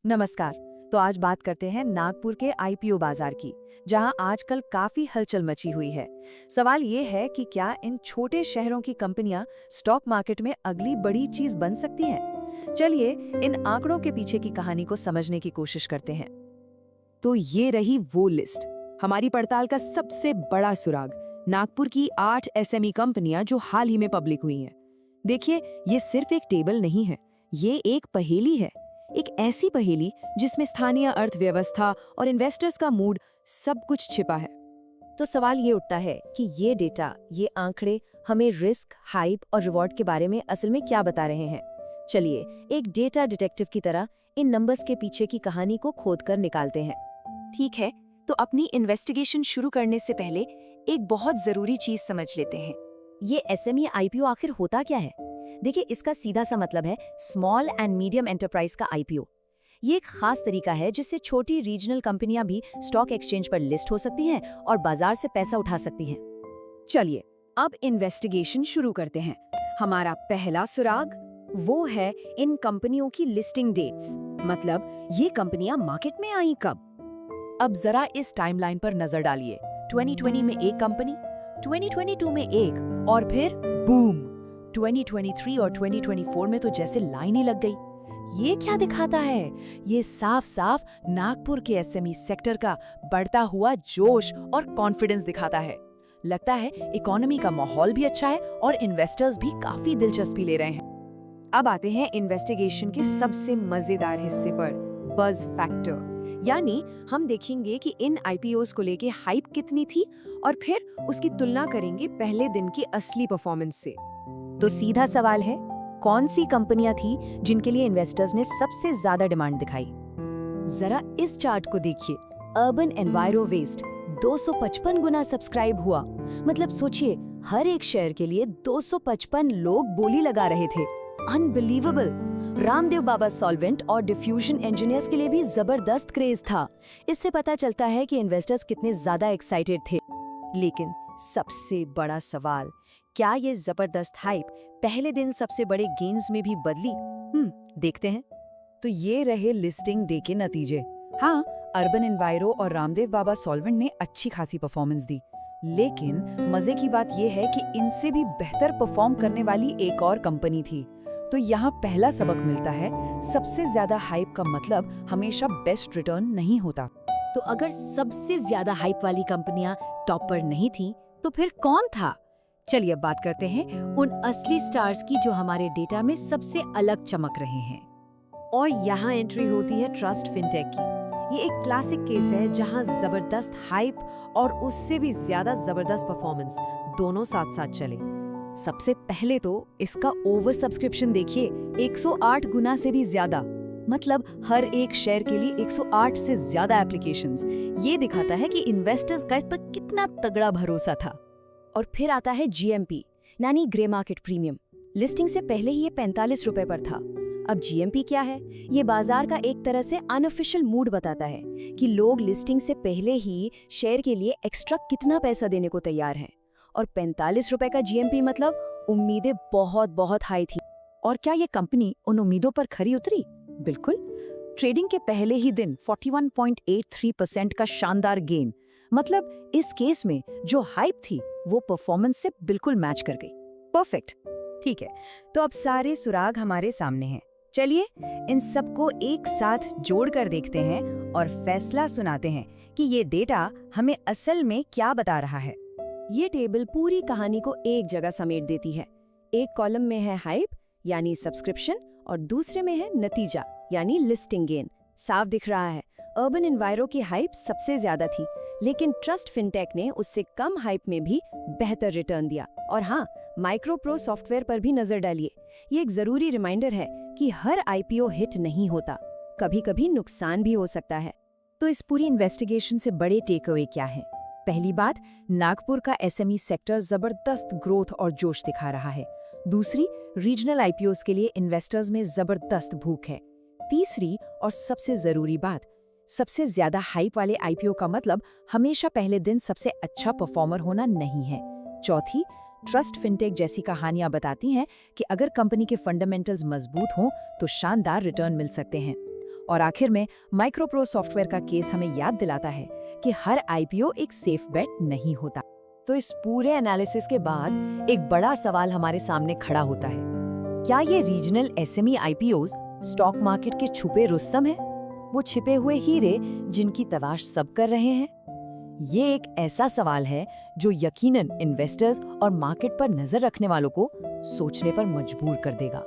नमस्कार। तो आज बात करते हैं नागपुर के आईपीओ बाजार की, जहां आजकल काफी हलचल मची हुई है। सवाल ये है कि क्या इन छोटे शहरों की कंपनियां स्टॉक मार्केट में अगली बड़ी चीज बन सकती हैं? चलिए इन आंकड़ों के पीछे की कहानी को समझने की कोशिश करते हैं। तो ये रही वो लिस्ट, हमारी पड़ताल का सबसे बड़ा सुराग, नागपुर की 8 एसएमई कंपनियां जो हाल ही में पब्लिक हुई हैं। देखिए, ये सिर्फ एक टेबल नहीं है, ये एक पहेली है। एक ऐसी पहेली जिसमें स्थानीय अर्थव्यवस्था और इन्वेस्टर्स का मूड सब कुछ छिपा है। तो सवाल ये उठता है कि ये डेटा, ये आंकड़े हमें रिस्क, हाइप और रिवॉर्ड के बारे में असल में क्या बता रहे हैं? चलिए एक डेटा डिटेक्टिव की तरह इन नंबर्स के पीछे की कहानी को खोदकर निकालते हैं। ठीक है, तो अपनी इन्वेस्टिगेशन शुरू करने से पहले एक बहुत जरूरी चीज समझ लेते हैं। ये एसएमई आईपीओ आखिर होता क्या है? देखिए, इसका सीधा सा मतलब है स्मॉल एंड मीडियम एंटरप्राइज का आईपीओ। ये एक खास तरीका है जिससे छोटी रीजनल कंपनियां भी स्टॉक एक्सचेंज पर लिस्ट हो सकती हैं और बाजार से पैसा उठा सकती हैं। चलिए अब इन्वेस्टिगेशन शुरू करते हैं। हमारा पहला सुराग वो है इन कंपनियों की लिस्टिंग डेट्स, मतलब ये कंपनियां मार्केट में आई कब। अब जरा इस टाइमलाइन पर नजर डालिए। 2020 में एक कंपनी, 2022 में एक, और फिर बूम, 2023 और 2024 में तो जैसे लाइन ही लग गई। ये क्या दिखाता है? ये साफ साफ नागपुर के एसएमई सेक्टर का बढ़ता हुआ जोश और कॉन्फिडेंस दिखाता है। लगता है इकोनॉमी का माहौल भी अच्छा है और इन्वेस्टर्स भी काफी दिलचस्पी ले रहे हैं। अब आते हैं इन्वेस्टिगेशन के सबसे मजेदार हिस्से पर, बज़ फैक्टर। यानी हम देखेंगे कि इन आईपीओस को लेके हाइप कितनी थी और फिर उसकी तुलना करेंगे पहले दिन की असली परफॉर्मेंस से। तो सीधा सवाल है, कौन सी कंपनियां थी जिनके लिए इन्वेस्टर्स ने सबसे ज्यादा डिमांड दिखाई? जरा इस चार्ट को देखिए। अर्बन एनवायरो वेस्ट 255 गुना सब्सक्राइब हुआ। मतलब सोचिए, हर एक शेयर के लिए 255 लोग बोली लगा रहे थे। अनबिलीवेबल। रामदेव बाबा सॉल्वेंट और डिफ्यूजन इंजीनियर्स के लिए भी जबरदस्त क्रेज था। इससे पता चलता है कि इन्वेस्टर्स कितने ज्यादा एक्साइटेड थे। लेकिन सबसे बड़ा सवाल, क्या ये जबरदस्त हाइप पहले दिन सबसे बड़े गेन्स में भी बदली? देखते हैं। तो ये रहे लिस्टिंग डे के नतीजे। हाँ, अर्बन एनवायरो और रामदेव बाबा सॉल्वेंट ने अच्छी खासी परफॉर्मेंस दी, लेकिन मजे की बात यह है कि इनसे भी बेहतर परफॉर्म करने वाली एक और कंपनी थी। तो यहाँ पहला सबक मिलता है, सबसे ज्यादा हाइप का मतलब हमेशा बेस्ट रिटर्न नहीं होता। तो अगर सबसे ज्यादा हाइप वाली कंपनियां टॉप पर नहीं थी, तो फिर कौन था? चलिए अब बात करते हैं उन असली स्टार्स की जो हमारे डेटा में सबसे अलग चमक रहे हैं। और यहाँ एंट्री होती है ट्रस्ट फिनटेक की। ये एक क्लासिक केस है जहाँ जबरदस्त हाइप और उससे भी ज्यादा जबरदस्त परफॉर्मेंस दोनों साथ साथ चले। सबसे पहले तो इसका ओवर सब्सक्रिप्शन देखिए, 108 गुना से भी ज्यादा। मतलब हर एक शेयर के लिए 108 से ज्यादा एप्लीकेशंस। ये दिखाता है कि इन्वेस्टर्स का इस पर कितना तगड़ा भरोसा था। और फिर आता है जीएमपी, यानी ग्रे मार्केट प्रीमियम। लिस्टिंग से पहले ही ये 45 रुपए पर था। अब जीएमपी क्या है? ये बाजार का एक तरह से अनऑफिशियल मूड बताता है कि लोग लिस्टिंग से पहले ही शेयर के लिए एक्स्ट्रा कितना पैसा देने को तैयार हैं। और 45 रुपए का जीएमपी मतलब उम्मीदें बहुत बहुत हाई थी। और क्या ये कंपनी उन उम्मीदों पर खरी उतरी? बिल्कुल। ट्रेडिंग के पहले ही दिन 41.83% का शानदार गेन। मतलब इस केस में जो हाइप थी वो परफॉर्मेंस से बिल्कुल मैच कर गई। परफेक्ट। ठीक है, तो अब सारे सुराग हमारे सामने हैं। चलिए इन सबको एक साथ जोड़कर देखते हैं और फैसला सुनाते हैं कि ये डेटा हमें असल में क्या बता रहा है। ये टेबल पूरी कहानी को एक जगह समेट देती है। एक कॉलम में है हाइप यानी सब्सक्रिप्शन और दूसरे में है नतीजा यानी लिस्टिंग गेन। साफ दिख रहा है, अर्बन एनवायरो की हाइप सबसे ज्यादा थी, लेकिन ट्रस्ट फिनटेक ने उससे कम हाइप में भी बेहतर रिटर्न दिया। और हाँ, माइक्रोप्रो सॉफ्टवेयर पर भी नजर डालिए। ये एक जरूरी रिमाइंडर है कि हर आईपीओ हिट नहीं होता, कभी कभी नुकसान भी हो सकता है। तो इस पूरी इन्वेस्टिगेशन से बड़े टेक अवे क्या है? पहली बात, नागपुर का एसएमई सेक्टर जबरदस्त ग्रोथ और जोश दिखा रहा है। दूसरी, रीजनल आईपीओस के लिए इन्वेस्टर्स में जबरदस्त भूख है। तीसरी और सबसे जरूरी बात, सबसे ज्यादा हाइप वाले आईपीओ का मतलब हमेशा पहले दिन सबसे अच्छा परफॉर्मर होना नहीं है। चौथी, ट्रस्ट फिनटेक जैसी कहानियां बताती हैं कि अगर कंपनी के फंडामेंटल्स मजबूत हों तो शानदार रिटर्न मिल सकते हैं। और आखिर में माइक्रोप्रो सॉफ्टवेयर का केस हमें याद दिलाता है कि हर आईपीओ एक सेफ बेट नहीं होता। तो इस पूरे एनालिसिस के बाद एक बड़ा सवाल हमारे सामने खड़ा होता है, क्या ये regional SME IPOs stock market के छुपे रुस्तम हैं? वो छिपे हुए हीरे जिनकी तलाश सब कर रहे हैं? ये एक ऐसा सवाल है जो यकीनन इन्वेस्टर्स और मार्केट पर नजर रखने वालों को सोचने पर मजबूर कर देगा।